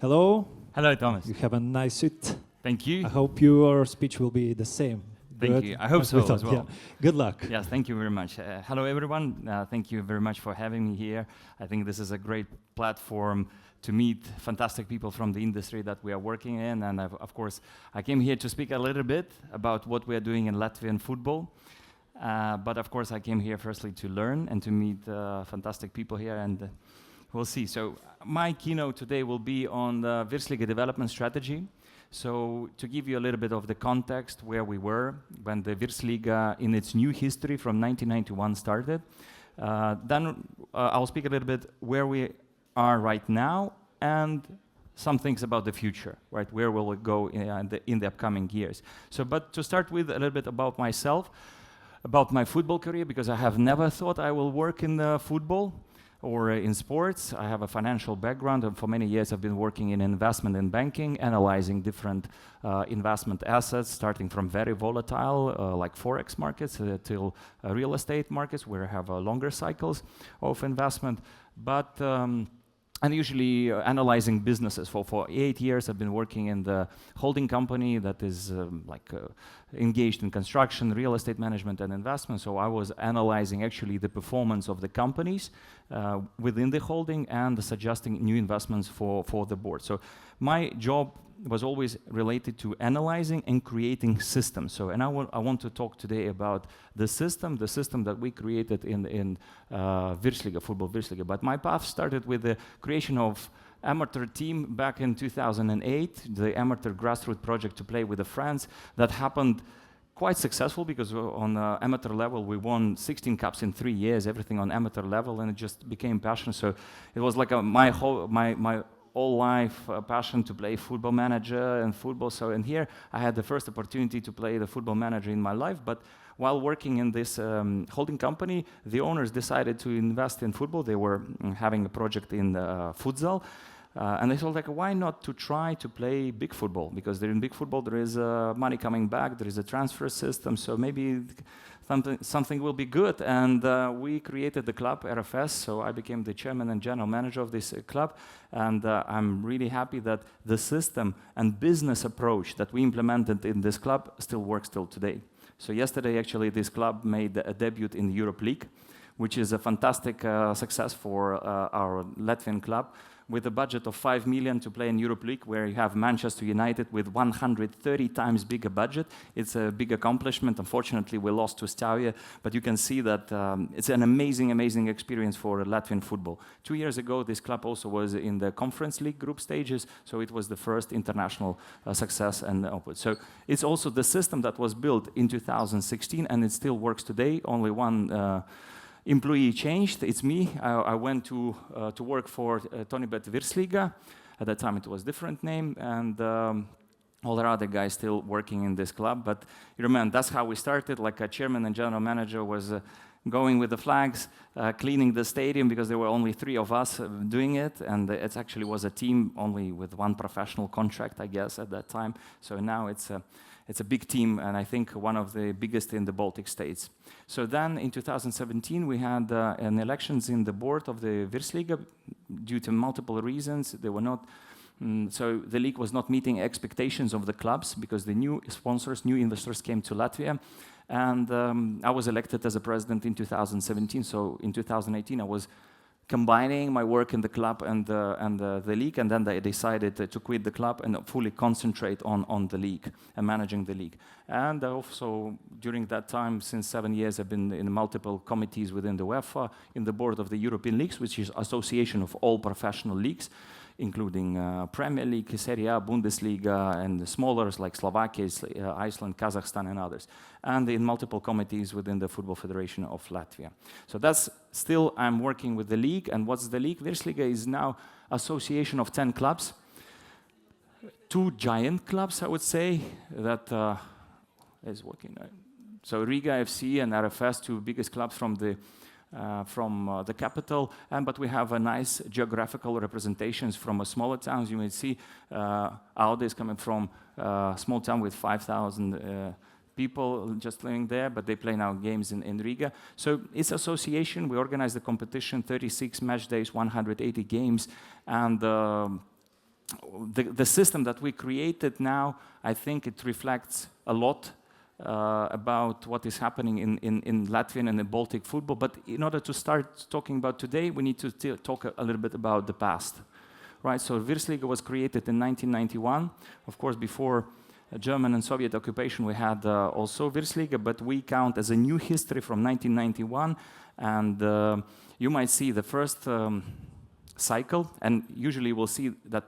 Hello. Hello, Thomas. You have a nice suit. Thank you. I hope your speech will be the same. Thank you. I hope so as well. Yeah. Good luck. Yes, thank you very much. Hello, everyone. Thank you very much for having me here. I think this is a great platform to meet fantastic people from the industry that we are working in. And of course, I came here to speak a little bit about what we are doing in Latvian football. But of course, I came here firstly to learn and to meet fantastic people here, and we'll see. So my keynote today will be on the Virsliga development strategy. So to give you a little bit of the context where we were when the Virsliga in its new history from 1991 started. Then I'll speak a little bit where we are right now and some things about the future, right? Where will it go in the upcoming years? So, but to start with a little bit about myself, about my football career, because I have never thought I will work in football or in sports. I have a financial background, and for many years I've been working in investment and banking, analyzing different investment assets, starting from very volatile, like forex markets, till real estate markets, where I have longer cycles of investment. But and usually analyzing businesses. For 8 years I've been working in the holding company that is engaged in construction, real estate management and investment. So I was analyzing actually the performance of the companies within the holding and suggesting new investments for the board. So my job was always related to analyzing and creating systems. So, and I want to talk today about the system that we created in Virsliga, Football Virsliga. But my path started with the creation of amateur team back in 2008, the amateur grassroots project to play with the friends. That happened quite successful because on amateur level we won 16 cups in 3 years, everything on amateur level, and it just became passion. So it was like my all life passion to play football manager and football. So in here I had the first opportunity to play the football manager in my life. But while working in this holding company, the owners decided to invest in football. They were having a project in futsal. And they thought, like, why not to try to play big football? Because in big football there is money coming back, there is a transfer system, so maybe something will be good. And we created the club, RFS, so I became the chairman and general manager of this club. And I'm really happy that the system and business approach that we implemented in this club still works till today. So yesterday, actually, this club made a debut in the Europe League, which is a fantastic success for our Latvian club, with a budget of 5 million to play in Europe League, where you have Manchester United with 130 times bigger budget. It's a big accomplishment. Unfortunately, we lost to Stāvja, but you can see that it's an amazing experience for Latvian football. 2 years ago, this club also was in the Conference League group stages, so it was the first international success and output. So it's also the system that was built in 2016, and it still works today. Only one employee changed. It's me. I went to work for Tonybet Virsliga. At that time it was a different name, and all the other guys still working in this club. But you remember, that's how we started. Like a chairman and general manager was going with the flags, cleaning the stadium, because there were only 3 of us doing it, and it actually was a team only with 1 professional contract, I guess, at that time. So now it's a big team, and I think one of the biggest in the Baltic states. So then in 2017 we had an elections in the board of the Virsliga due to multiple reasons. They were not, so the league was not meeting expectations of the clubs because the new sponsors, new investors came to Latvia. And I was elected as a president in 2017, so in 2018 I was combining my work in the club and the league, and then they decided to quit the club and fully concentrate on the league and managing the league. And also during that time, since 7 years, I've been in multiple committees within the UEFA, in the board of the European Leagues, which is association of all professional leagues, including Premier League, Serie A, Bundesliga, and the smaller like Slovakia, Iceland, Kazakhstan, and others. And in multiple committees within the Football Federation of Latvia. So that's still, I'm working with the league. And what's the league? Virsliga is now association of 10 clubs. 2 giant clubs, I would say, that is working. So Riga FC and RFS, 2 biggest clubs from the capital, but we have a nice geographical representations from smaller towns. You may see Aude is coming from a small town with 5,000 people just living there, but they play now games in Riga. So it's association. We organize the competition, 36 match days, 180 games, and the system that we created now, I think it reflects a lot about what is happening in Latvian and the Baltic football. But in order to start talking about today, we need to talk a little bit about the past. Right, so Virsliga was created in 1991. Of course, before German and Soviet occupation, we had also Virsliga, but we count as a new history from 1991. And you might see the first cycle, and usually we'll see that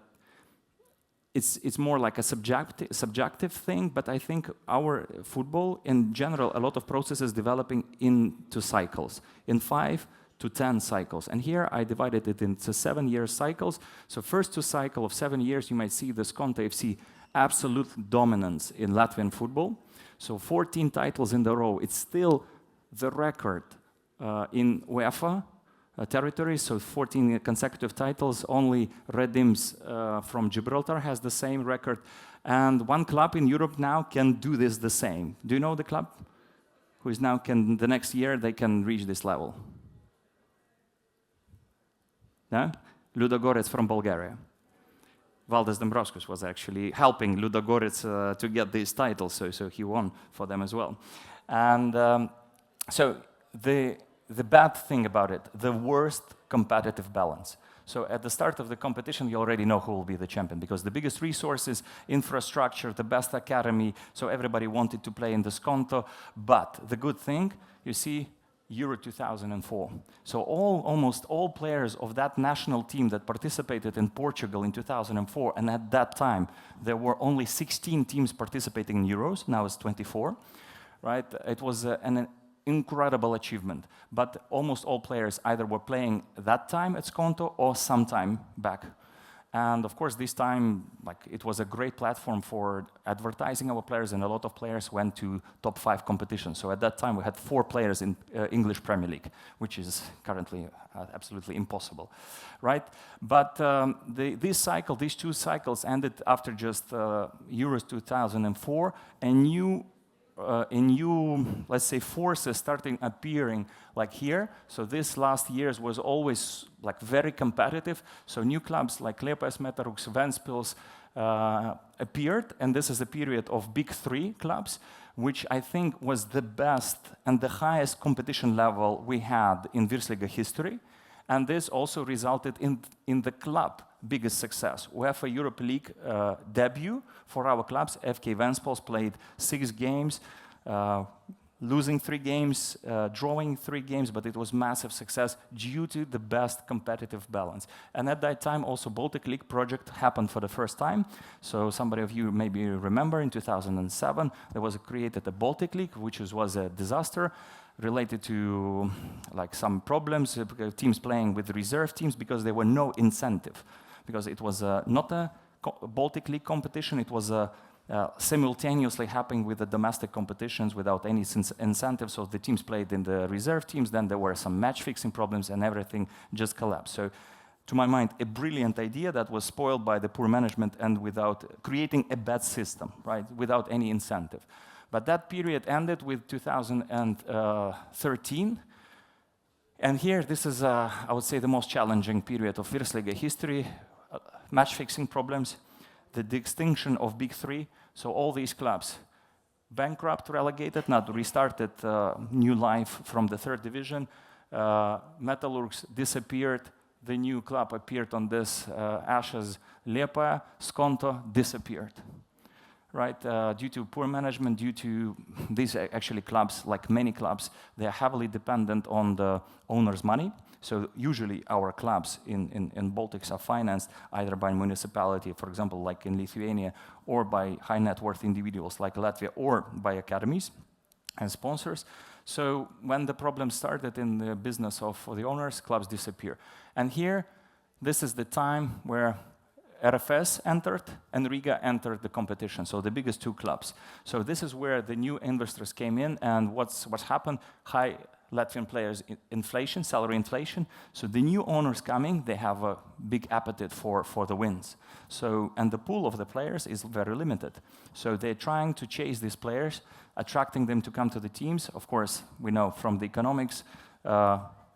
it's more like a subjective thing, but I think our football, in general, a lot of processes developing into cycles, in 5 to 10 cycles. And here I divided it into 7-year cycles. So first 2 cycles of 7 years, you might see the Skonto FC absolute dominance in Latvian football. So 14 titles in a row. It's still the record in UEFA territory, so 14 consecutive titles. Only Redims from Gibraltar has the same record. And one club in Europe now can do this the same. Do you know the club? Who is now the next year they can reach this level? No? Ludogorets from Bulgaria. Valdas Dombrovskis was actually helping Ludogorets to get these titles, so he won for them as well. And so the bad thing about it, the worst competitive balance. So at the start of the competition, you already know who will be the champion, because the biggest resources, infrastructure, the best academy, so everybody wanted to play in the Skonto. But the good thing, you see, Euro 2004. So almost all players of that national team that participated in Portugal in 2004, and at that time there were only 16 teams participating in Euros, now it's 24, right? It was an incredible achievement, but almost all players either were playing that time at Skonto or sometime back. And of course, this time, it was a great platform for advertising our players, and a lot of players went to top 5 competitions. So at that time, we had 4 players in English Premier League, which is currently absolutely impossible, right? But this cycle, these 2 cycles ended after just Euros 2004, and new, let's say, forces starting appearing like here. So this last years was always very competitive. So new clubs like Liepājas Metāruks, Ventspils appeared, and this is a period of big 3 clubs, which I think was the best and the highest competition level we had in Virsliga history. And this also resulted in the club biggest success. UEFA Europa League debut for our clubs. FK Ventspils played 6 games, losing 3 games, drawing 3 games, but it was massive success due to the best competitive balance. And at that time, also Baltic League project happened for the first time. So somebody of you maybe remember in 2007, there was created a Baltic League, which was a disaster, related to some problems, teams playing with reserve teams, because there were no incentive. Because it was not a Baltic League competition, it was simultaneously happening with the domestic competitions without any incentive. So the teams played in the reserve teams, then there were some match fixing problems, and everything just collapsed. So to my mind, a brilliant idea that was spoiled by the poor management and without creating a bad system, right, without any incentive. But that period ended with 2013. And here, this is, I would say, the most challenging period of Virsliga history. Match-fixing problems, the extinction of Big 3. So all these clubs, bankrupt, relegated, not restarted new life from the 3rd division. Metalurgs disappeared. The new club appeared on this ashes. Liepāja, Skonto disappeared. Right, due to poor management, due to these actually clubs, like many clubs, they are heavily dependent on the owner's money. So usually our clubs in Baltics are financed either by municipality, for example, like in Lithuania, or by high net worth individuals like Latvia, or by academies and sponsors. So when the problem started in the business for the owners, clubs disappear. And here, this is the time where RFS entered and Riga entered the competition, so the biggest 2 clubs. So this is where the new investors came in, and what's happened? High Latvian players inflation, salary inflation. So the new owners coming, they have a big appetite for the wins. So, and the pool of the players is very limited. So they're trying to chase these players, attracting them to come to the teams. Of course, we know from the economics,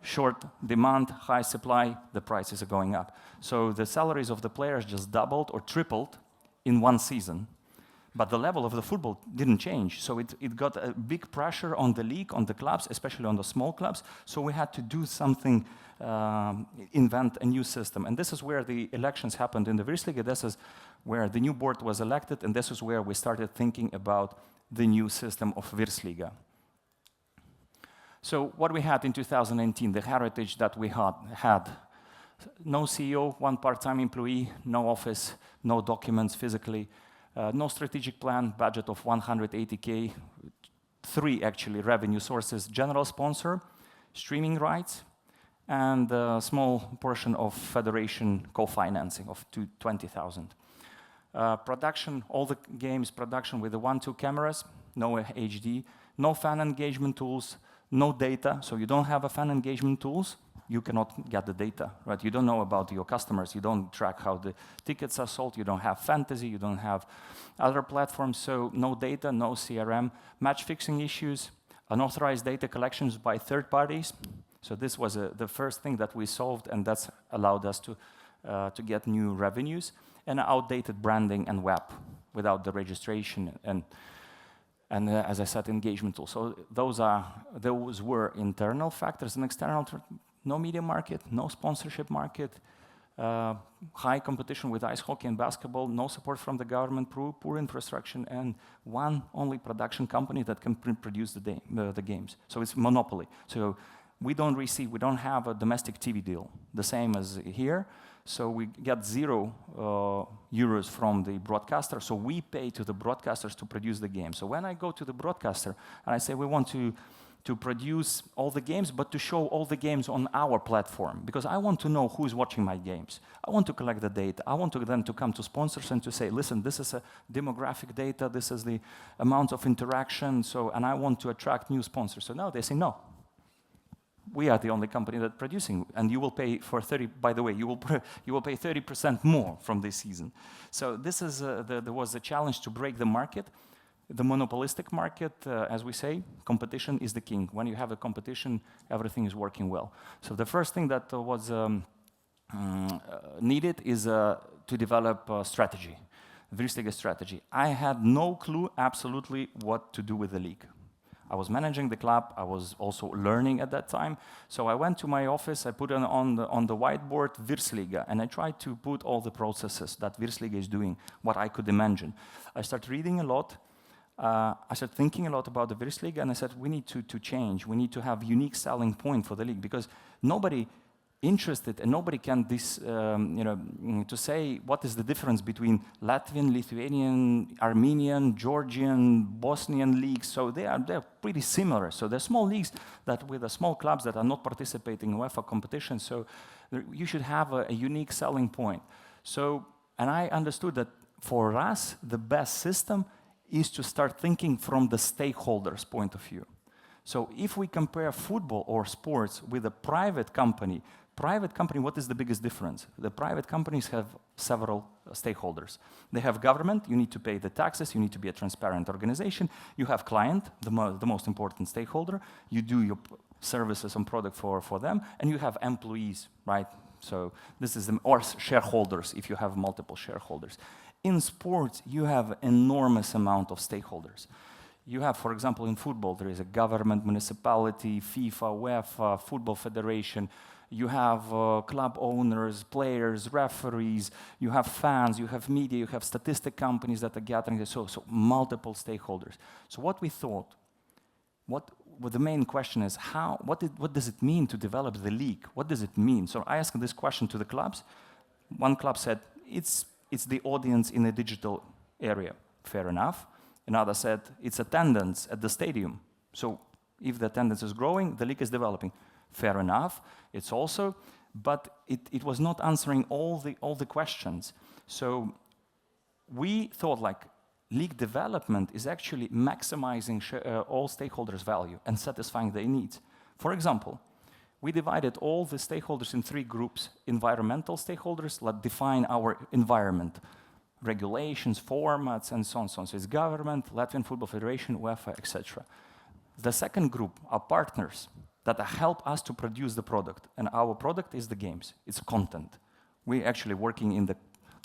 short demand, high supply, the prices are going up. So the salaries of the players just doubled or tripled in one season. But the level of the football didn't change. So it got a big pressure on the league, on the clubs, especially on the small clubs. So we had to do something, invent a new system. And this is where the elections happened in the Virsliga. This is where the new board was elected. And this is where we started thinking about the new system of Virsliga. So what we had in 2019, the heritage that we had no CEO, one part-time employee, no office, no documents physically, no strategic plan, budget of 180K, 3 actually revenue sources, general sponsor, streaming rights, and a small portion of federation co-financing of 20,000. Production, all the games production with the 1-2 cameras, no HD, no fan engagement tools, no data, so you don't have a fan engagement tools, you cannot get the data, right? You don't know about your customers, you don't track how the tickets are sold, you don't have fantasy, you don't have other platforms, so no data, no CRM, match fixing issues, unauthorized data collections by third parties. So this was the first thing that we solved, and that's allowed us to get new revenues, and outdated branding and web without the registration and as I said, engagement tools. So those were internal factors, and external. No media market, no sponsorship market, high competition with ice hockey and basketball, no support from the government, poor infrastructure, and one only production company that can produce the games. So it's monopoly. So we don't have a domestic TV deal, the same as here. So we get 0 euros from the broadcaster. So we pay to the broadcasters to produce the game. So when I go to the broadcaster and I say we want to produce all the games, but to show all the games on our platform, because I want to know who is watching my games. I want to collect the data. I want them to come to sponsors and to say, listen, this is a demographic data, this is the amount of interaction, and I want to attract new sponsors. So now they say, no, we are the only company that's producing, and you will pay for 30, by the way, you will pay 30% more from this season. So this is, there was a challenge to break the market. The monopolistic market, as we say, competition is the king. When you have a competition, everything is working well. So the first thing that was needed is to develop a strategy, Virsliga strategy. I had no clue absolutely what to do with the league. I was managing the club, I was also learning at that time. So I went to my office, I put on the whiteboard Virsliga, and I tried to put all the processes that Virsliga is doing, what I could imagine. I started reading a lot. I started thinking a lot about the Virsliga, and I said, we need to change. We need to have unique selling point for the league, because nobody interested and nobody can to say what is the difference between Latvian, Lithuanian, Armenian, Georgian, Bosnian leagues. So they're pretty similar. So they're small leagues that with the small clubs that are not participating in UEFA competition. So you should have a unique selling point. So, and I understood that for us, the best system is to start thinking from the stakeholders' point of view. So if we compare football or sports with a private company, what is the biggest difference? The private companies have several stakeholders. They have government, you need to pay the taxes, you need to be a transparent organization. You have client, the most important stakeholder. You do your services and product for them, and you have employees, right? So this is or shareholders if you have multiple shareholders. In sports, you have enormous amount of stakeholders. You have, for example, in football, there is a government, municipality, FIFA, UEFA, Football Federation. You have club owners, players, referees. You have fans, you have media, you have statistic companies that are gathering. So multiple stakeholders. So what we thought, what the main question is, what does it mean to develop the league? What does it mean? So I asked this question to the clubs. One club said, it's the audience in a digital area. Fair enough. Another said, it's attendance at the stadium. So if the attendance is growing, the league is developing. Fair enough. It's also, but it was not answering all the questions. So we thought like league development is actually maximizing all stakeholders' value and satisfying their needs. For example, we divided all the stakeholders in 3 groups. Environmental stakeholders that define our environment, regulations, formats, and so on. So it's government, Latvian Football Federation, UEFA, etc. The second group are partners. that help us to produce the product. And our product is the games, it's content. We're actually working in the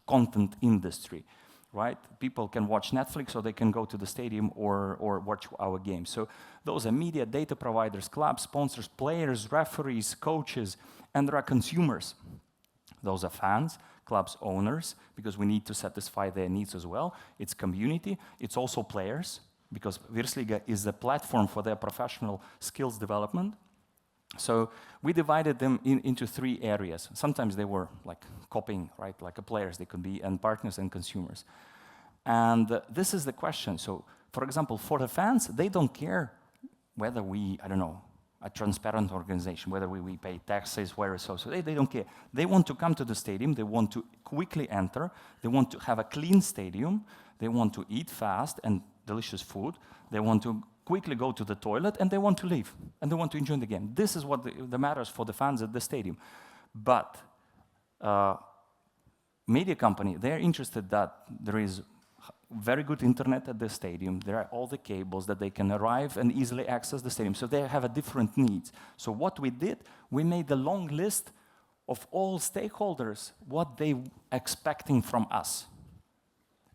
content industry, right? People can watch Netflix or they can go to the stadium or watch our games. So those are media, data providers, clubs, sponsors, players, referees, coaches, and there are consumers. Those are fans, clubs owners, because we need to satisfy their needs as well. It's community, it's also players, because Virsliga is a platform for their professional skills development. So we divided them into 3 areas. Sometimes they were like copying, right, like players, they could be, and partners and consumers. And this is the question. So, for example, for the fans, they don't care whether we, I don't know, a transparent organization, whether we pay taxes, where so they don't care. They want to come to the stadium, they want to quickly enter, they want to have a clean stadium, they want to eat fast and delicious food, they want to quickly go to the toilet, and they want to leave, and they want to enjoy the game. This is what the matters for the fans at the stadium. But media company, they're interested that there is very good internet at the stadium, there are all the cables that they can arrive and easily access the stadium, so they have a different needs. So what we did, we made a long list of all stakeholders, what they expecting from us,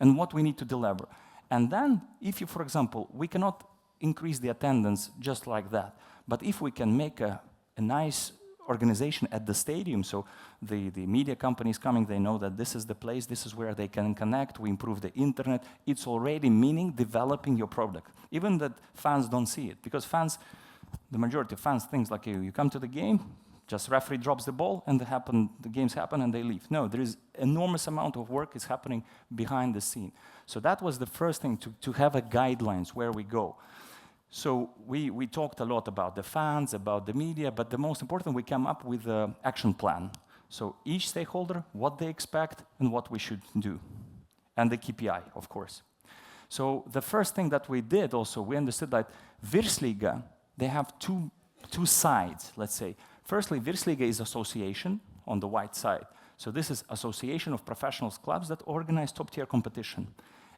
and what we need to deliver. And then, if you, for example, we cannot increase the attendance just like that, but if we can make a nice organization at the stadium, so the media companies coming, they know that this is the place, this is where they can connect, we improve the internet, it's already meaning developing your product. Even that fans don't see it, because fans, the majority of fans think like you come to the game, just referee drops the ball and the games happen and they leave. No, there is enormous amount of work is happening behind the scene. So that was the first thing, to have a guidelines where we go. So we talked a lot about the fans, about the media, but the most important, we came up with an action plan. So each stakeholder, what they expect and what we should do. And the KPI, of course. So the first thing that we did also, we understood that Virsliga, they have two sides, let's say. Firstly, Virsliga is association on the white side. So this is association of professional clubs that organize top-tier competition.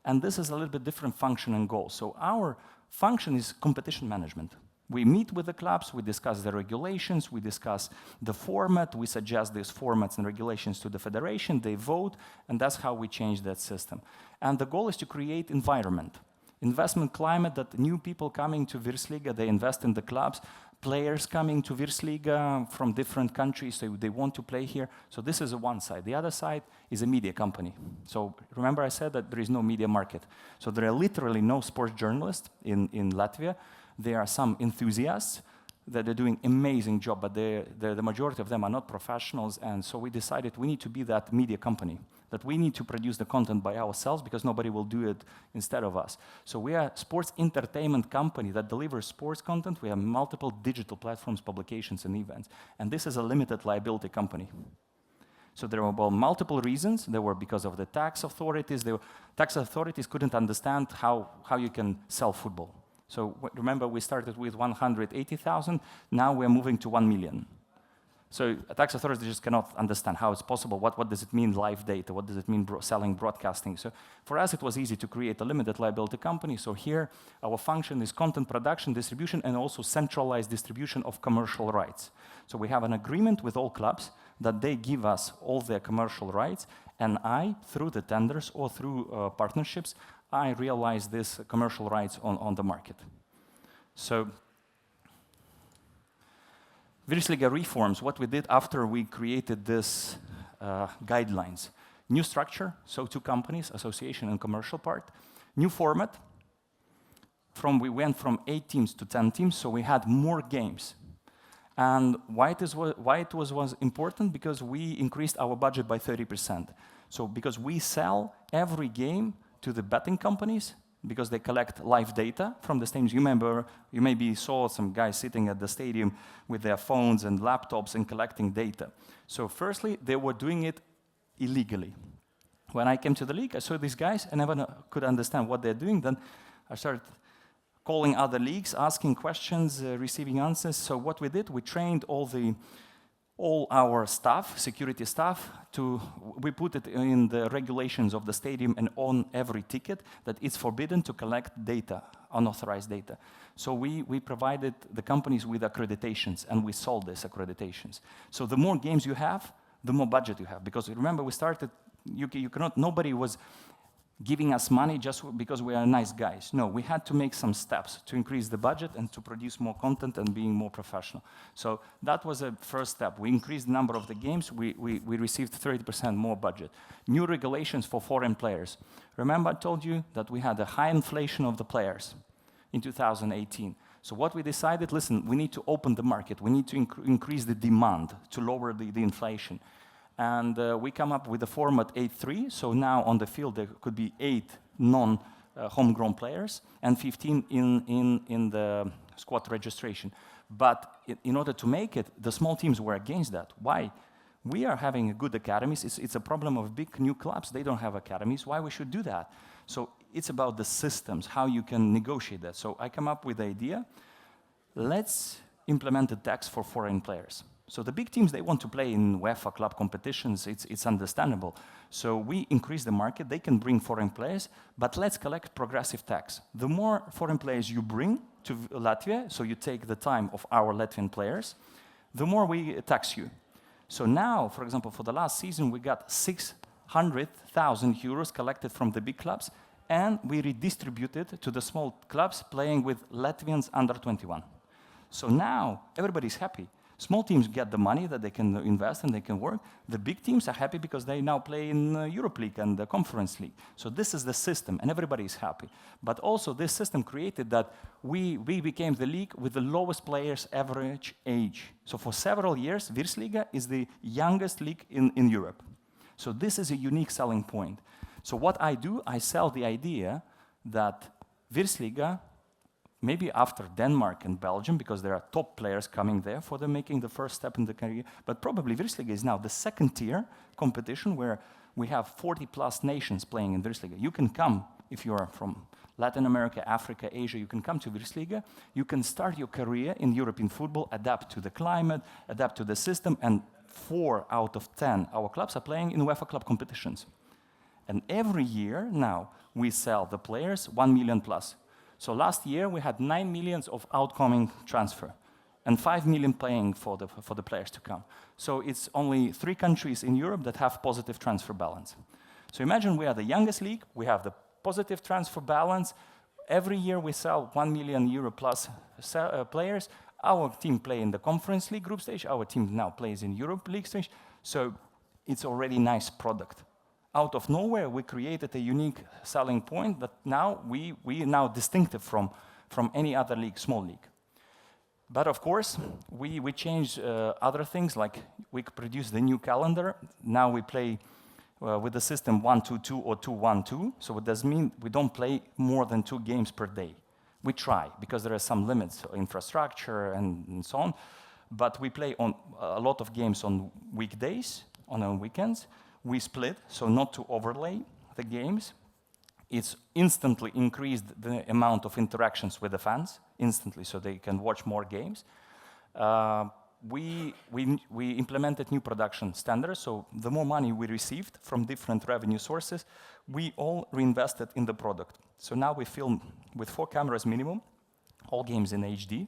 And this is a little bit different function and goal. So our function is competition management. We meet with the clubs, we discuss the regulations, we discuss the format, we suggest these formats and regulations to the federation, they vote, and that's how we change that system. And the goal is to create investment climate that new people coming to Virsliga, they invest in the clubs, players coming to Virsliga from different countries, so they want to play here. So this is one side. The other side is a media company. So remember I said that there is no media market. So there are literally no sports journalists in Latvia. There are some enthusiasts that are doing amazing job, but the majority of them are not professionals, and so we decided we need to be that media company, that we need to produce the content by ourselves because nobody will do it instead of us. So we are a sports entertainment company that delivers sports content. We have multiple digital platforms, publications, and events, and this is a limited liability company. So there were multiple reasons. There were because of the tax authorities. Tax authorities couldn't understand how you can sell football. So remember, we started with 180,000, now we're moving to 1 million. So tax authorities just cannot understand how it's possible, what does it mean live data, what does it mean selling broadcasting. So for us it was easy to create a limited liability company, so here our function is content production, distribution, and also centralized distribution of commercial rights. So we have an agreement with all clubs that they give us all their commercial rights, and I, through the tenders or through partnerships, I realize these commercial rights on the market. So, Virsliga reforms, what we did after we created this guidelines. New structure, so 2 companies, association and commercial part. New format, we went from 8 teams to 10 teams, so we had more games. And why it was important? Because we increased our budget by 30%. So because we sell every game to the betting companies, because they collect live data from the stadiums. You maybe saw some guys sitting at the stadium with their phones and laptops and collecting data. So firstly, they were doing it illegally. When I came to the league, I saw these guys and never could understand what they're doing. Then I started calling other leagues, asking questions, receiving answers. So what we did, we trained all all our staff, security staff, we put it in the regulations of the stadium and on every ticket that it's forbidden to collect data, unauthorized data. So we provided the companies with accreditations, and we sold these accreditations. So the more games you have, the more budget you have. Because remember, we started, nobody was giving us money just because we are nice guys. No, we had to make some steps to increase the budget and to produce more content and being more professional. So that was a first step. We increased the number of the games. We received 30% more budget. New regulations for foreign players. Remember I told you that we had a high inflation of the players in 2018. So what we decided, listen, we need to open the market. We need to increase the demand to lower the inflation. And we come up with the format 8-3, so now on the field there could be 8 non-homegrown players and 15 in the squad registration. But in order to make it, the small teams were against that. Why? We are having good academies. It's a problem of big new clubs. They don't have academies. Why we should do that? So it's about the systems, how you can negotiate that. So I come up with the idea, let's implement a tax for foreign players. So the big teams, they want to play in UEFA club competitions, it's understandable. So we increase the market, they can bring foreign players, but let's collect progressive tax. The more foreign players you bring to Latvia, so you take the time of our Latvian players, the more we tax you. So now, for example, for the last season, we got 600,000 euros collected from the big clubs, and we redistributed to the small clubs playing with Latvians under 21. So now everybody's happy. Small teams get the money that they can invest and they can work. The big teams are happy because they now play in Europe League and the Conference League. So this is the system, and everybody is happy. But also this system created that we became the league with the lowest players' average age. So for several years, Virsliga is the youngest league in Europe. So this is a unique selling point. So what I do, I sell the idea that Virsliga, maybe after Denmark and Belgium, because there are top players coming there for them making the first step in the career, but probably Virsliga is now the second tier competition where we have 40+ nations playing in Virsliga. You can come, if you are from Latin America, Africa, Asia, you can come to Virsliga, you can start your career in European football, adapt to the climate, adapt to the system, and 4 out of 10 our clubs are playing in UEFA club competitions. And every year now we sell the players 1 million plus. So last year we had 9 million of outgoing transfer and 5 million paying for the players to come. So it's only 3 countries in Europe that have positive transfer balance. So imagine we are the youngest league, we have the positive transfer balance. Every year we sell 1 million euro plus players. Our team play in the Conference League group stage, our team now plays in Europe League stage. So it's already a nice product. Out of nowhere, we created a unique selling point that now we are now distinctive from any other league, small league. But of course, we changed other things, like we produced the new calendar. Now we play with the system 1-2-2 or 2-1-2. So it does mean we don't play more than 2 games per day. We try, because there are some limits, infrastructure and so on. But we play on a lot of games on weekdays, on weekends. We split, so not to overlay the games. It's instantly increased the amount of interactions with the fans, instantly, so they can watch more games. We implemented new production standards, so the more money we received from different revenue sources, we all reinvested in the product. So now we film with 4 cameras minimum, all games in HD.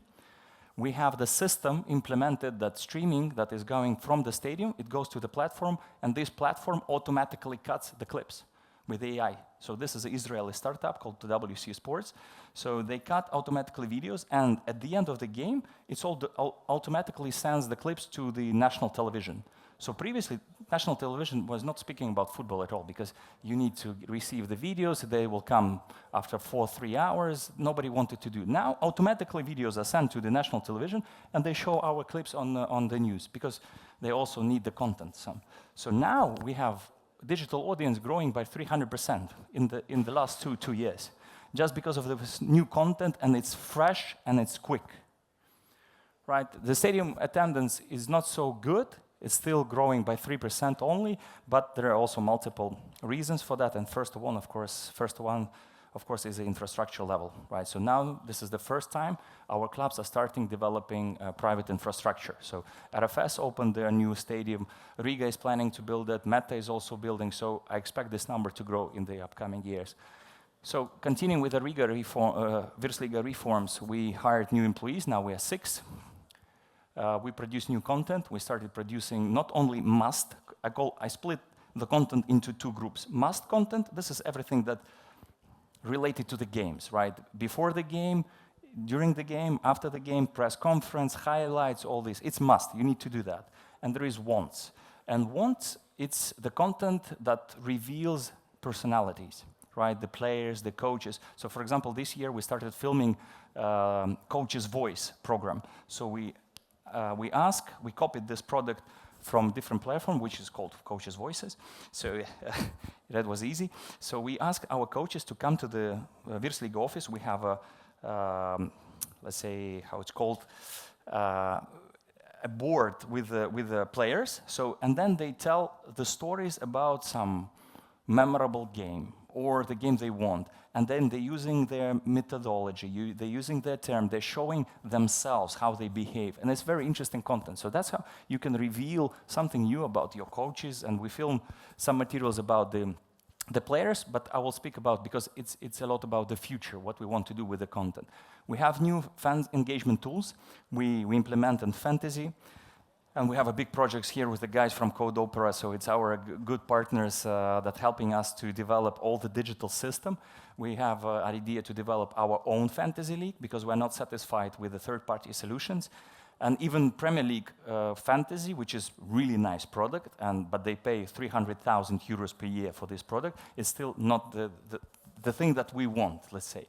We have the system implemented that streaming that is going from the stadium, it goes to the platform, and this platform automatically cuts the clips with AI. So this is an Israeli startup called WC Sports. So they cut automatically videos, and at the end of the game, it's automatically sends the clips to the national television. So previously, national television was not speaking about football at all, because you need to receive the videos, they will come after 3 hours, nobody wanted to do. Now, automatically videos are sent to the national television, and they show our clips on the news, because they also need the content. So now we have digital audience growing by 300% in the last two years, just because of this new content, and it's fresh and it's quick. Right? The stadium attendance is not so good. It's still growing by 3% only, but there are also multiple reasons for that. And first one of course, is the infrastructure level, right? So now this is the first time our clubs are starting developing private infrastructure. So RFS opened their new stadium. Riga is planning to build it. Meta is also building. So I expect this number to grow in the upcoming years. So continuing with the Riga Virsliga reforms, we hired new employees. Now we are 6. We produce new content. We started producing not only must. I split the content into 2 groups. Must content, this is everything that related to the games, right? Before the game, during the game, after the game, press conference, highlights, all this. It's must. You need to do that. And there is wants. And wants, it's the content that reveals personalities, right? The players, the coaches. So for example, this year we started filming Coach's Voice program. So we copied this product from different platform, which is called Coaches' Voices. So that was easy. So we asked our coaches to come to the Virsliga office. We have a, let's say, how it's called, a board with the players. So, and then they tell the stories about some memorable game or the game they want. And then they're using their methodology, they're using their term, they're showing themselves how they behave. And it's very interesting content. So that's how you can reveal something new about your coaches. And we film some materials about the players, but I will speak about, because it's a lot about the future, what we want to do with the content. We have new fan engagement tools. We implement in fantasy. And we have a big projects here with the guys from Code Opera, so it's our good partners that helping us to develop all the digital system. We have an idea to develop our own fantasy league because we're not satisfied with the third-party solutions. And even Premier League fantasy, which is really nice product, but they pay 300,000 euros per year for this product, is still not the thing that we want, let's say.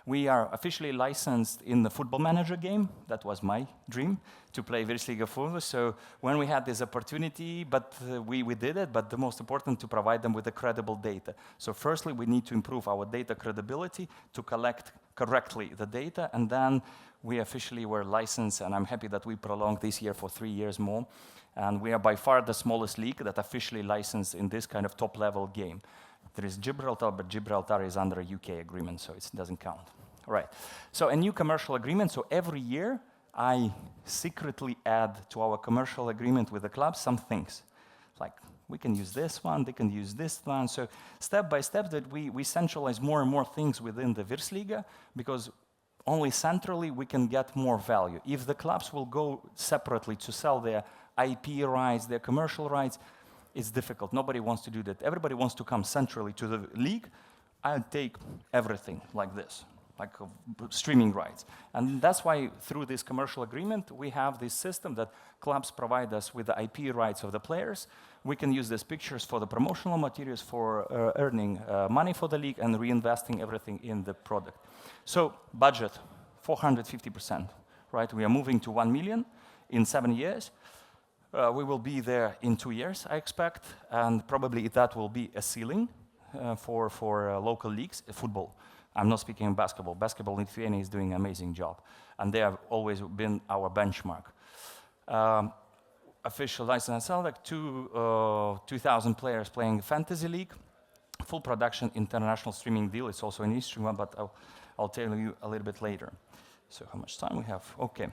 We are officially licensed in the Football Manager game. That was my dream, to play Virsliga Futbola. So when we had this opportunity, but we did it, but the most important to provide them with the credible data. So firstly, we need to improve our data credibility to collect correctly the data, and then we officially were licensed, and I'm happy that we prolonged this year for 3 years more. And we are by far the smallest league that officially licensed in this kind of top-level game. There is Gibraltar, but Gibraltar is under a UK agreement, so it doesn't count. Right. So a new commercial agreement. So every year, I secretly add to our commercial agreement with the club some things. Like, we can use this one, they can use this one. So step by step, that we centralize more and more things within the Virsliga, because only centrally we can get more value. If the clubs will go separately to sell their IP rights, their commercial rights, it's difficult. Nobody wants to do that. Everybody wants to come centrally to the league. I'll take everything like this, like streaming rights. And that's why through this commercial agreement, we have this system that clubs provide us with the IP rights of the players. We can use these pictures for the promotional materials, for earning money for the league and reinvesting everything in the product. So budget, 450%, right? We are moving to 1 million in 7 years. We will be there in 2 years, I expect, and probably that will be a ceiling for local leagues, football. I'm not speaking basketball. Basketball in Lithuania is doing an amazing job, and they have always been our benchmark. Official license, like 2,000 players playing fantasy league, full production international streaming deal. It's also an Eastern one, but I'll tell you a little bit later. So how much time we have? Okay.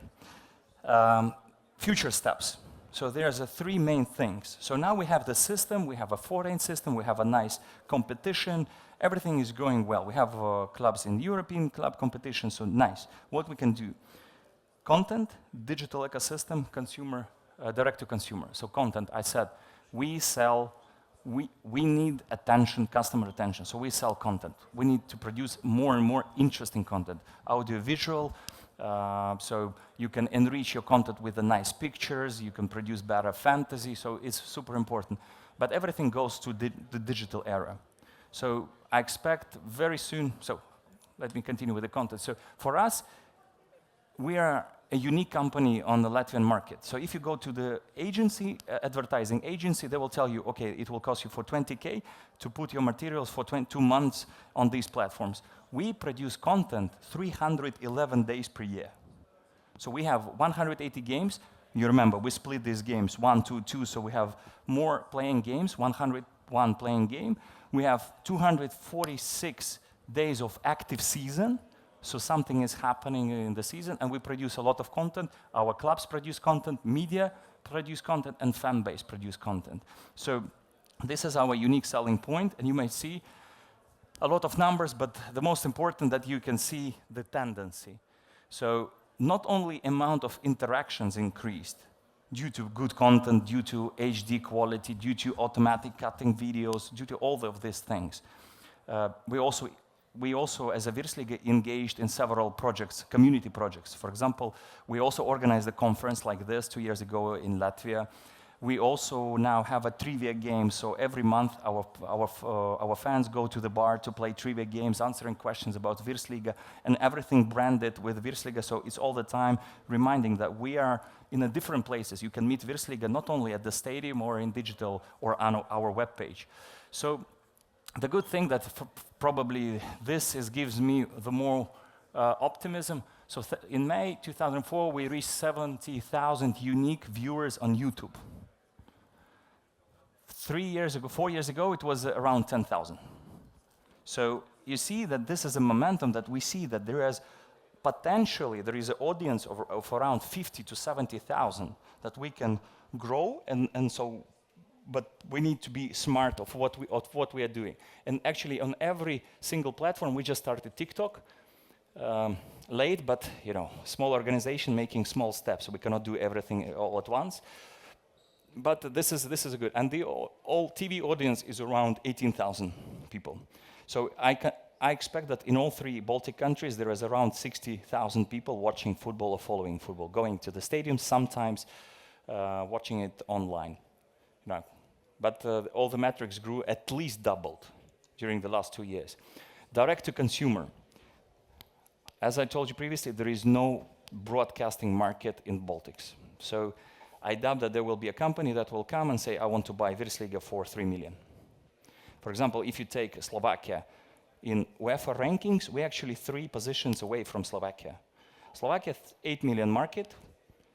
Future steps. So there's 3 main things. So now we have the system, we have a foreign system, we have a nice competition, everything is going well. We have clubs in European club competition, so nice. What we can do? Content, digital ecosystem, consumer, direct to consumer. So content, I said, we need attention, customer attention, so we sell content. We need to produce more and more interesting content, audio-visual, so you can enrich your content with the nice pictures, you can produce better fantasy, so it's super important. But everything goes to the digital era. So I expect very soon, so let me continue with the content. So for us, we are a unique company on the Latvian market. So if you go to the agency, advertising agency, they will tell you, okay, it will cost you for 20K to put your materials for 2 months on these platforms. We produce content 311 days per year. So we have 180 games. You remember, we split these games, 1, 2, 2, so we have more playing games, 101 playing game. We have 246 days of active season. So something is happening in the season, and we produce a lot of content. Our clubs produce content, media produce content, and fan base produce content. So this is our unique selling point, and you may see a lot of numbers, but the most important that you can see the tendency. So not only amount of interactions increased due to good content, due to HD quality, due to automatic cutting videos, due to all of these things. We also, as a Virsliga, engaged in several projects, community projects. For example, we also organized a conference like this 2 years ago in Latvia. We also now have a trivia game, so every month our fans go to the bar to play trivia games, answering questions about Virsliga, and everything branded with Virsliga, so it's all the time reminding that we are in a different places. You can meet Virsliga not only at the stadium or in digital or on our webpage. So the good thing that probably this gives me the more optimism. So in May 2004, we reached 70,000 unique viewers on YouTube. 4 years ago, it was around 10,000. So you see that this is a momentum that we see that there is potentially, there is an audience of around 50 to 70,000 that we can grow, and so, but we need to be smart of what we are doing. And actually on every single platform, we just started TikTok, late, but you know, small organization making small steps. We cannot do everything all at once. But this is good, and the all TV audience is around 18,000 people. So I expect that in all 3 Baltic countries there is around 60,000 people watching football or following football, going to the stadium, sometimes watching it online. No. But all the metrics grew, at least doubled during the last 2 years. Direct to consumer. As I told you previously, there is no broadcasting market in Baltics. So I doubt that there will be a company that will come and say, I want to buy Virsliga for 3 million. For example, if you take Slovakia, in UEFA rankings, we're actually 3 positions away from Slovakia. Slovakia, 8 million market.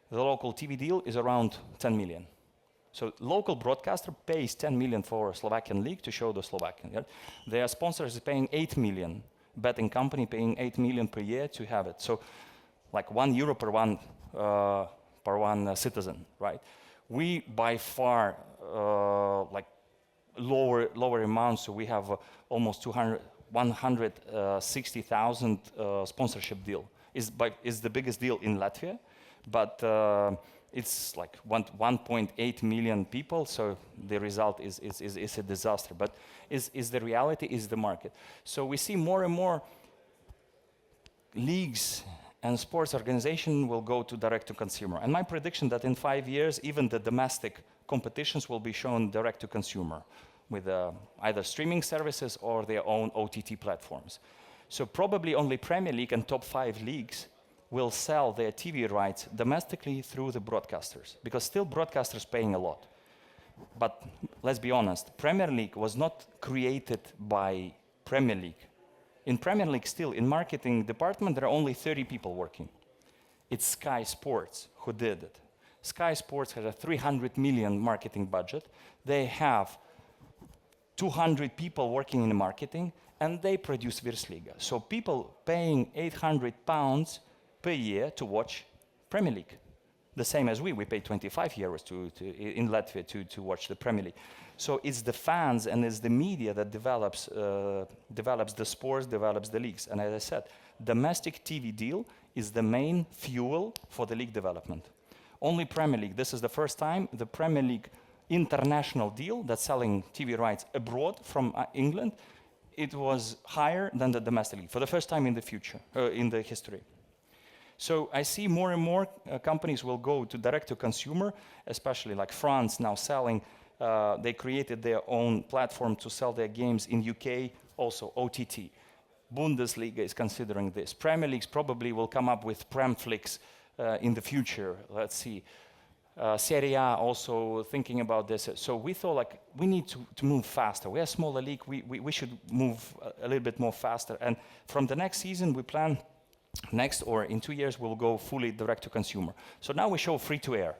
The local TV deal is around 10 million. So local broadcaster pays 10 million for Slovakian league to show the Slovakian. Yeah? Their sponsors is paying 8 million. Betting company paying 8 million per year to have it. So like €1 per one citizen, right? We by far like lower amounts, so we have almost 160,000 sponsorship deal. Is the biggest deal in Latvia, but it's like 1.8 million people, so the result is a disaster. But is the reality, is the market. So we see more and more leagues and sports organization will go to direct to consumer. And my prediction that in 5 years, even the domestic competitions will be shown direct to consumer with either streaming services or their own OTT platforms. So probably only Premier League and top 5 leagues will sell their TV rights domestically through the broadcasters, because still broadcasters paying a lot. But let's be honest, Premier League was not created by Premier League. In Premier League still, in marketing department, there are only 30 people working. It's Sky Sports who did it. Sky Sports has a 300 million marketing budget. They have 200 people working in marketing, and they produce Virsliga. So people paying £800 per year to watch Premier League. The same as we pay 25 euros in Latvia to watch the Premier League. So it's the fans and it's the media that develops the sports, develops the leagues. And as I said, domestic TV deal is the main fuel for the league development. Only Premier League, this is the first time the Premier League international deal that's selling TV rights abroad from England, it was higher than the domestic league for the first time in the future, in the history. So I see more and more companies will go to direct to consumer, especially like France now selling. They created their own platform to sell their games in UK, also OTT. Bundesliga is considering this. Premier Leagues probably will come up with Premflix in the future. Let's see. Serie A also thinking about this. So we thought like we need to move faster. We're a smaller league. We should move a little bit more faster. And from the next season, we plan next or in 2 years, we'll go fully direct to consumer. So now we show free to air.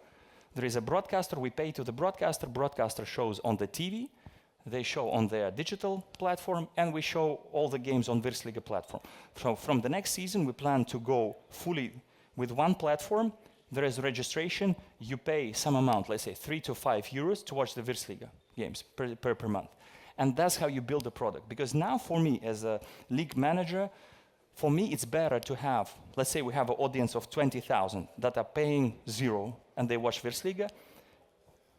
There is a broadcaster, we pay to the broadcaster shows on the TV, they show on their digital platform, and we show all the games on Virsliga platform. So from the next season, we plan to go fully with one platform. There is registration. You pay some amount, let's say 3 to 5 euros to watch the Virsliga games per month. And that's how you build a product. Because now for me, as a league manager, for me it's better to have, let's say we have an audience of 20,000 that are paying 0 and they watch Virsliga.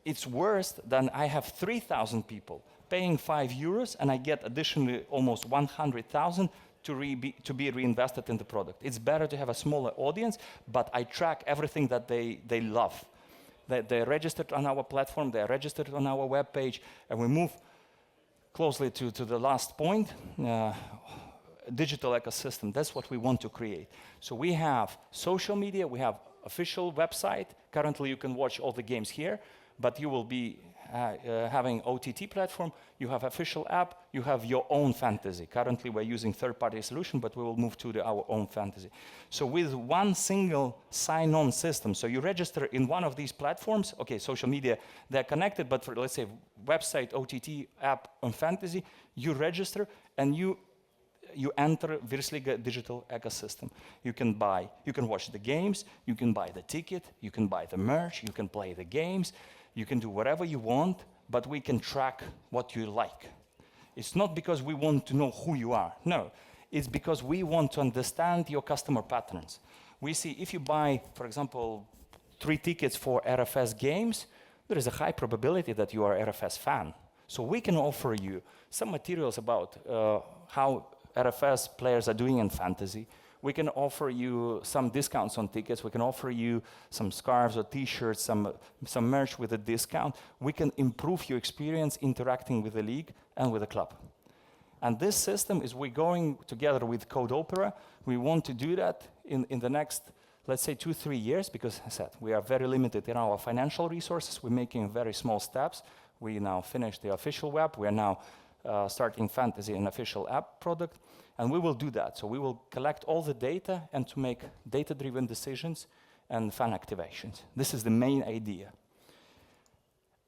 It's worse than I have 3,000 people paying 5 euros and I get additionally almost 100,000 to be reinvested in the product. It's better to have a smaller audience, but I track everything that they love. They're registered on our platform, they're registered on our webpage, and we move closely to the last point, digital ecosystem. That's what we want to create. So we have social media, we have official website. Currently you can watch all the games here, but you will be having OTT platform, you have official app, you have your own fantasy. Currently we're using third-party solution, but we will move to our own fantasy. So with one single sign-on system, so you register in one of these platforms, okay, social media, they're connected, but for, let's say, website, OTT, app, and fantasy, you register and you enter Virsliga digital ecosystem. You can watch the games, you can buy the ticket, you can buy the merch, you can play the games, you can do whatever you want, but we can track what you like. It's not because we want to know who you are, no. It's because we want to understand your customer patterns. We see if you buy, for example, 3 tickets for RFS games, there is a high probability that you are an RFS fan. So we can offer you some materials about how RFS players are doing in fantasy. We can offer you some discounts on tickets. We can offer you some scarves or t-shirts, some merch with a discount. We can improve your experience interacting with the league and with the club. And this system is we're going together with Code Opera. We want to do that in the next, let's say, 2-3 years, because as I said, we are very limited in our financial resources. We're making very small steps. We now finished the official web. We are now starting fantasy and official app product. And we will do that. So we will collect all the data and to make data-driven decisions and fan activations. This is the main idea.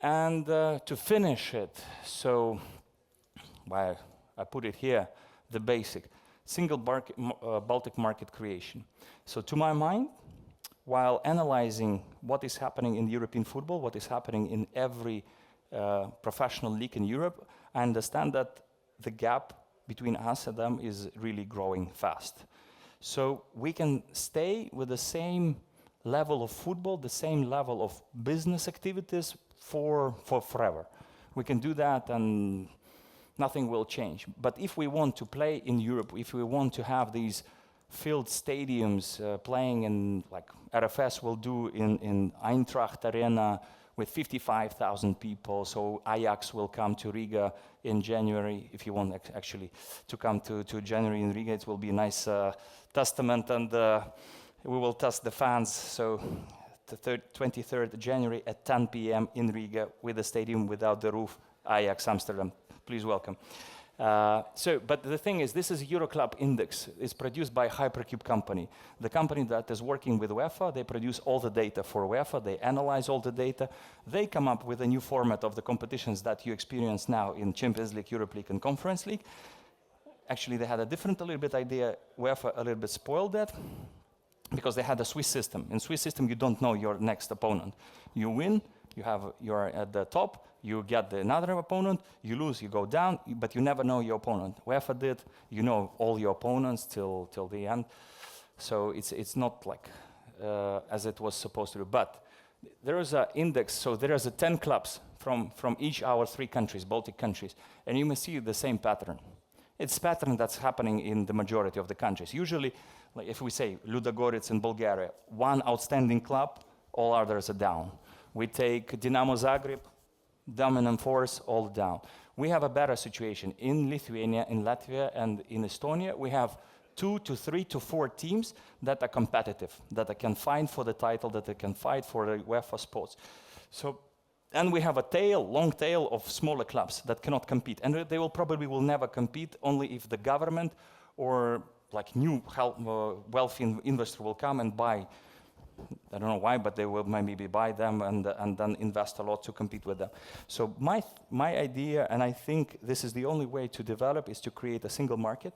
And to finish it, so I put it here, the basic, single Baltic market creation. So to my mind, while analyzing what is happening in European football, what is happening in every professional league in Europe, I understand that the gap between us and them is really growing fast. So we can stay with the same level of football, the same level of business activities for forever. We can do that and nothing will change. But if we want to play in Europe, if we want to have these filled stadiums playing in, like RFS will do in Eintracht Arena with 55,000 people, so Ajax will come to Riga in January. If you want actually to come to January in Riga, it will be a nice testament, and we will test the fans. So the 23rd January at 10 p.m. in Riga with the stadium without the roof, Ajax Amsterdam. Please welcome. But the thing is, this is Euroclub Index. It's produced by Hypercube company. The company that is working with UEFA, they produce all the data for UEFA, they analyze all the data. They come up with a new format of the competitions that you experience now in Champions League, Europe League, and Conference League. Actually, they had a little bit idea. UEFA a little bit spoiled that, because they had a Swiss system. In Swiss system, you don't know your next opponent. You win, you're at the top, you get another opponent, you lose, you go down, but you never know your opponent. UEFA did, you know all your opponents till the end. So it's not like as it was supposed to do. But there is an index, so there is 10 clubs from each our 3 countries, Baltic countries, and you may see the same pattern. It's a pattern that's happening in the majority of the countries. Usually, like if we say Ludogorets in Bulgaria, one outstanding club, all others are down. We take Dinamo Zagreb, dominant force, all down. We have a better situation in Lithuania, in Latvia, and in Estonia. We have 2 to 3 to 4 teams that are competitive, that can fight for the title, that they can fight for the UEFA spots. So, and we have a long tail of smaller clubs that cannot compete, and they will never compete, only if the government or like new wealthy investor will come and buy I don't know why, but they will maybe buy them and then invest a lot to compete with them. So my idea, and I think this is the only way to develop, is to create a single market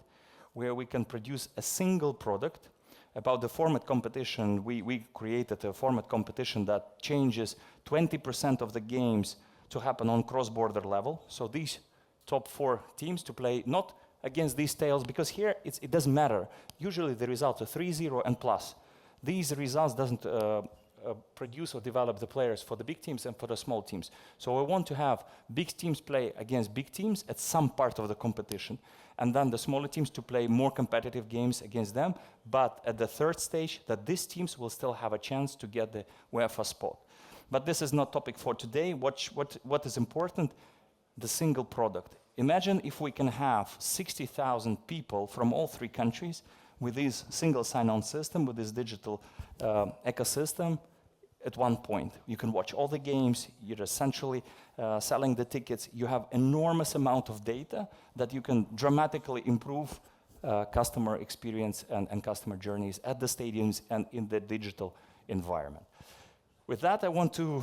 where we can produce a single product. About the format competition, we created a format competition that changes 20% of the games to happen on cross-border level. So these top 4 teams to play not against these tails, because here it doesn't matter. Usually the results are 3-0 and plus. These results doesn't produce or develop the players for the big teams and for the small teams. So I want to have big teams play against big teams at some part of the competition, and then the smaller teams to play more competitive games against them, but at the third stage that these teams will still have a chance to get the UEFA spot. But this is not topic for today. What is important? The single product. Imagine if we can have 60,000 people from all 3 countries with this single sign-on system, with this digital ecosystem at one point. You can watch all the games, you're essentially selling the tickets, you have enormous amount of data that you can dramatically improve customer experience and customer journeys at the stadiums and in the digital environment. With that, I want to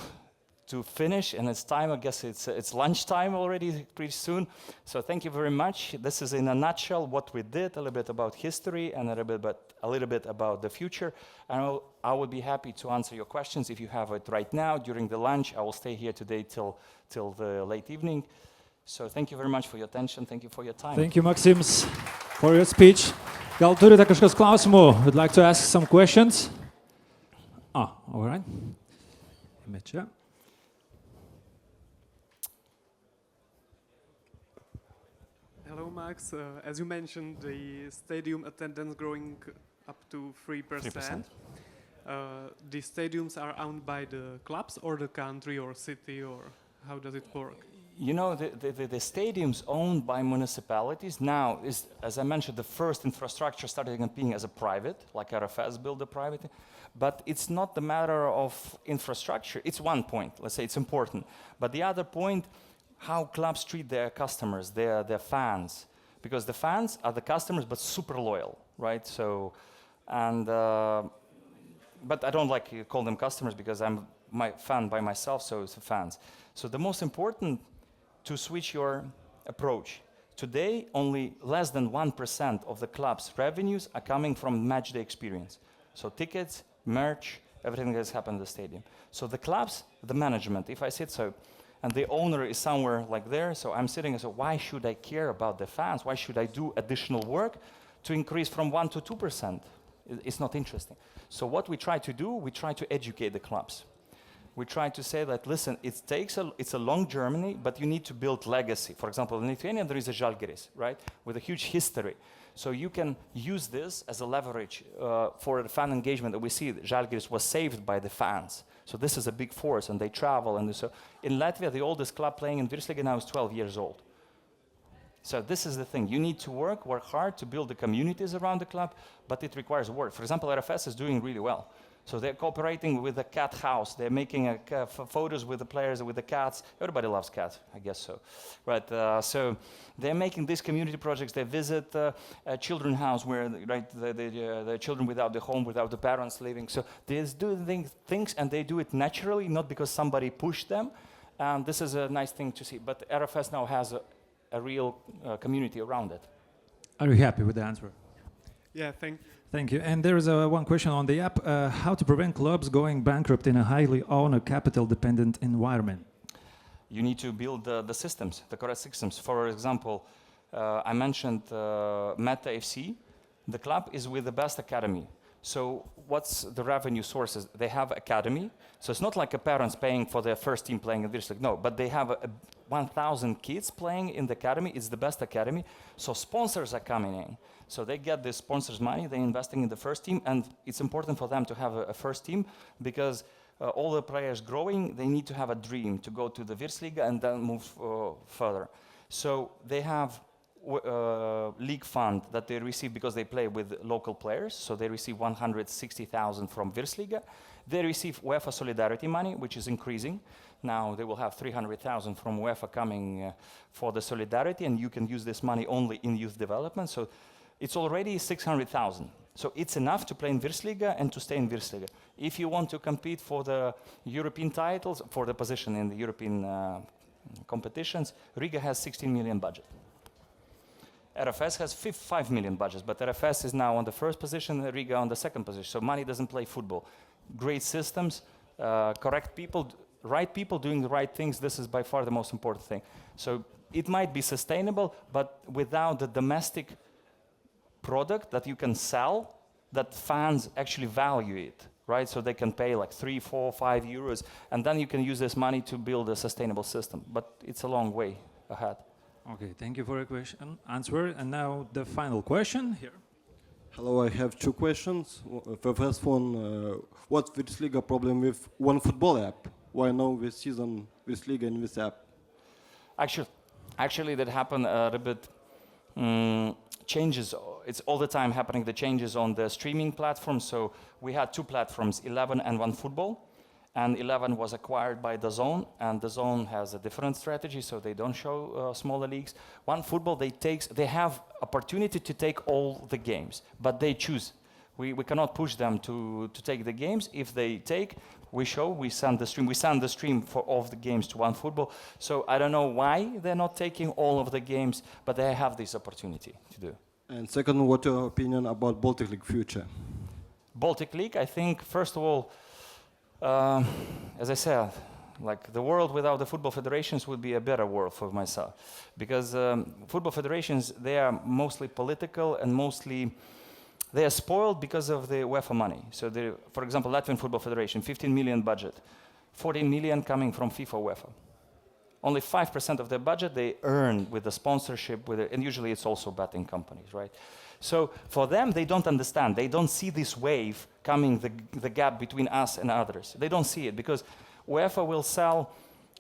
finish, and it's time, I guess it's lunchtime already pretty soon. So thank you very much. This is in a nutshell what we did, a little bit about history and a little bit about the future. And I will be happy to answer your questions if you have it right now during the lunch. I will stay here today till the late evening. So thank you very much for your attention. Thank you for your time. Thank you, Maksims, for your speech. Gal turite kažkas klausimų? Would like to ask some questions? All right. Čia. Hello, Max. As you mentioned, the stadium attendance growing up to 3%. The stadiums are owned by the clubs or the country or city, or how does it work? You know, the stadiums owned by municipalities now is, as I mentioned, the first infrastructure started being as a private, like RFS built a private, but it's not the matter of infrastructure. It's one point, let's say it's important. But the other point, how clubs treat their customers, their fans, because the fans are the customers, but super loyal, right? So, and but I don't like to call them customers because I'm my fan by myself, so it's the fans. So the most important to switch your approach. Today, only less than 1% of the club's revenues are coming from match day experience. So tickets, merch, everything that's happened in the stadium. So the clubs, the management, if I sit so, and the owner is somewhere like there, so I'm sitting and say, why should I care about the fans? Why should I do additional work to increase from 1 to 2%? It's not interesting. So what we try to do, we try to educate the clubs. We try to say that, listen, it's a long journey, but you need to build legacy. For example, in Lithuania, there is a Žalgiris, right, with a huge history. So you can use this as a leverage for the fan engagement that we see. Žalgiris was saved by the fans. So this is a big force, and they travel. And so in Latvia, the oldest club playing in Virsliga now is 12 years old. So this is the thing. You need to work hard to build the communities around the club, but it requires work. For example, RFS is doing really well. So they're cooperating with the cat house. They're making photos with the players, with the cats. Everybody loves cats, I guess so. Right, so they're making these community projects. They visit a children's house where the children without the home, without the parents living. So they do things, and they do it naturally, not because somebody pushed them. And this is a nice thing to see. But RFS now has a real community around it. Are you happy with the answer? Yeah, Thank you. And there is one question on the app. How to prevent clubs going bankrupt in a highly owned, capital-dependent environment? You need to build the systems, the correct systems. For example, I mentioned Meta FC. The club is with the best academy. So what's the revenue sources? They have academy. So it's not like a parents paying for their first team playing in Virsliga. No, but they have 1,000 kids playing in the academy. It's the best academy. So sponsors are coming in. So they get the sponsors' money. They're investing in the first team. And it's important for them to have a first team because all the players growing, they need to have a dream to go to the Virsliga and then move further. So they have league fund that they receive because they play with local players. So they receive 160,000 from Virsliga. They receive UEFA Solidarity money, which is increasing. Now they will have 300,000 from UEFA coming for the Solidarity, and you can use this money only in youth development. So it's already 600,000. So it's enough to play in Virsliga and to stay in Virsliga. If you want to compete for the European titles, for the position in the European competitions, Riga has 16 million budget. RFS has 5 million budget, but RFS is now on the first position, Riga on the second position. So money doesn't play football. Great systems, correct people, right people doing the right things. This is by far the most important thing. So it might be sustainable, but without the domestic product that you can sell, that fans actually value it, right? So they can pay like 3, 4, 5 euros, and then you can use this money to build a sustainable system. But it's a long way ahead. Okay, thank you for your answer. And now the final question here. Hello, I have two questions. The first one, what's Virsliga problem with one football app? Why no this season Virsliga in this app? Actually, that happened a little bit. Changes. It's all the time happening. The changes on the streaming platform. So we had 2 platforms, 11 and OneFootball, and 11 was acquired by DAZN, and DAZN has a different strategy, so they don't show smaller leagues. OneFootball, they have opportunity to take all the games, but they choose. We cannot push them to take the games. If they take, we send the stream. We send the stream for all of the games to OneFootball. So I don't know why they're not taking all of the games, but they have this opportunity to do. And second, what's your opinion about Baltic League future? Baltic League, I think, first of all, as I said, like the world without the football federations would be a better world for myself, because football federations, they are mostly political and mostly they are spoiled because of the UEFA money. So, for example, Latvian Football Federation, 15 million budget, 14 million coming from FIFA UEFA. Only 5% of their budget they earn with the sponsorship, and usually it's also betting companies, right? So for them, they don't understand. They don't see this wave coming, the gap between us and others. They don't see it because UEFA will sell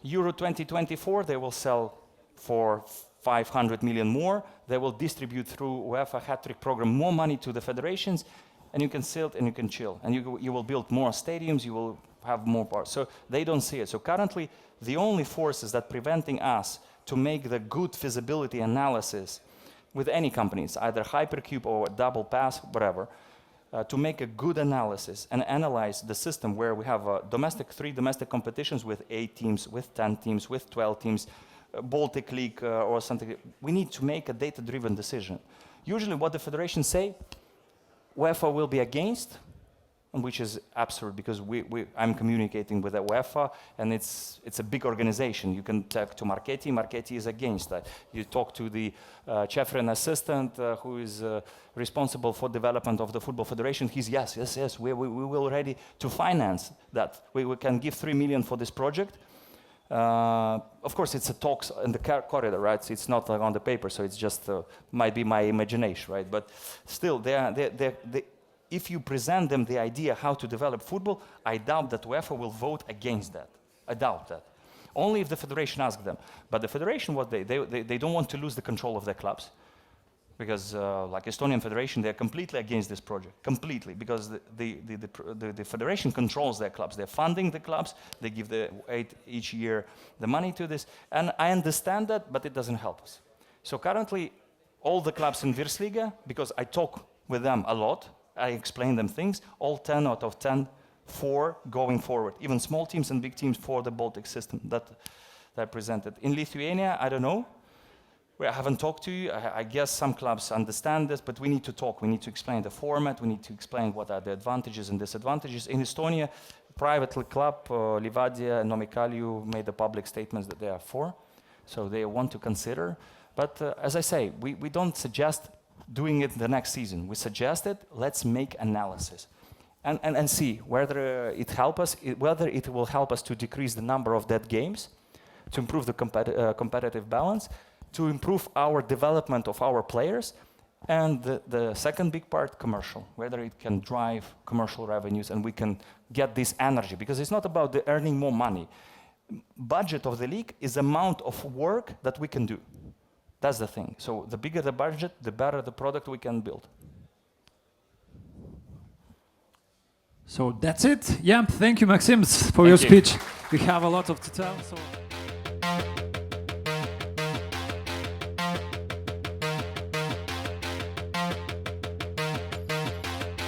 Euro 2024, they will sell for 500 million more. They will distribute through UEFA hat-trick program more money to the federations, and you can sit and you can chill. And you will build more stadiums, you will have more power. So they don't see it. So currently, the only forces that preventing us to make the good feasibility analysis with any companies, either Hypercube or Double Pass, whatever, to make a good analysis and analyze the system where we have 3 domestic competitions with 8 teams, with 10 teams, with 12 teams, Baltic League or something. We need to make a data-driven decision. Usually what the federations say, UEFA will be against, which is absurd because I'm communicating with the UEFA and it's a big organization. You can talk to Marchetti is against that. You talk to the Chefrin assistant who is responsible for development of the Football Federation. He's yes, we will ready to finance that. We can give 3 million for this project. Of course, it's a talks in the corridor, right? So it's not like on the paper, so it's just might be my imagination, right? But still, if you present them the idea how to develop football, I doubt that UEFA will vote against that. I doubt that. Only if the federation asks them. But the federation, what they don't want to lose the control of their clubs, because like Estonian Federation, they're completely against this project, completely, because the federation controls their clubs. They're funding the clubs. They give each year the money to this, and I understand that, but it doesn't help us. So currently, all the clubs in Virsliga, because I talk with them a lot, I explain them things, all 10 out of 10 for going forward, even small teams and big teams for the Baltic system that I presented. In Lithuania, I don't know. I haven't talked to you. I guess some clubs understand this, but we need to talk. We need to explain the format. We need to explain what are the advantages and disadvantages. In Estonia, private club, Livadia and Nomikaliu made the public statements that they are for, so they want to consider. But as I say, we don't suggest doing it the next season. We suggested let's make analysis and see whether it will help us to decrease the number of dead games, to improve the competitive balance, to improve our development of our players, and the second big part, commercial, whether it can drive commercial revenues and we can get this energy, because it's not about the earning more money. Budget of the league is amount of work that we can do. That's the thing. So the bigger the budget, the better the product we can build. So that's it. Yeah, thank you, Maksims, for your speech. We have a lot to tell. So.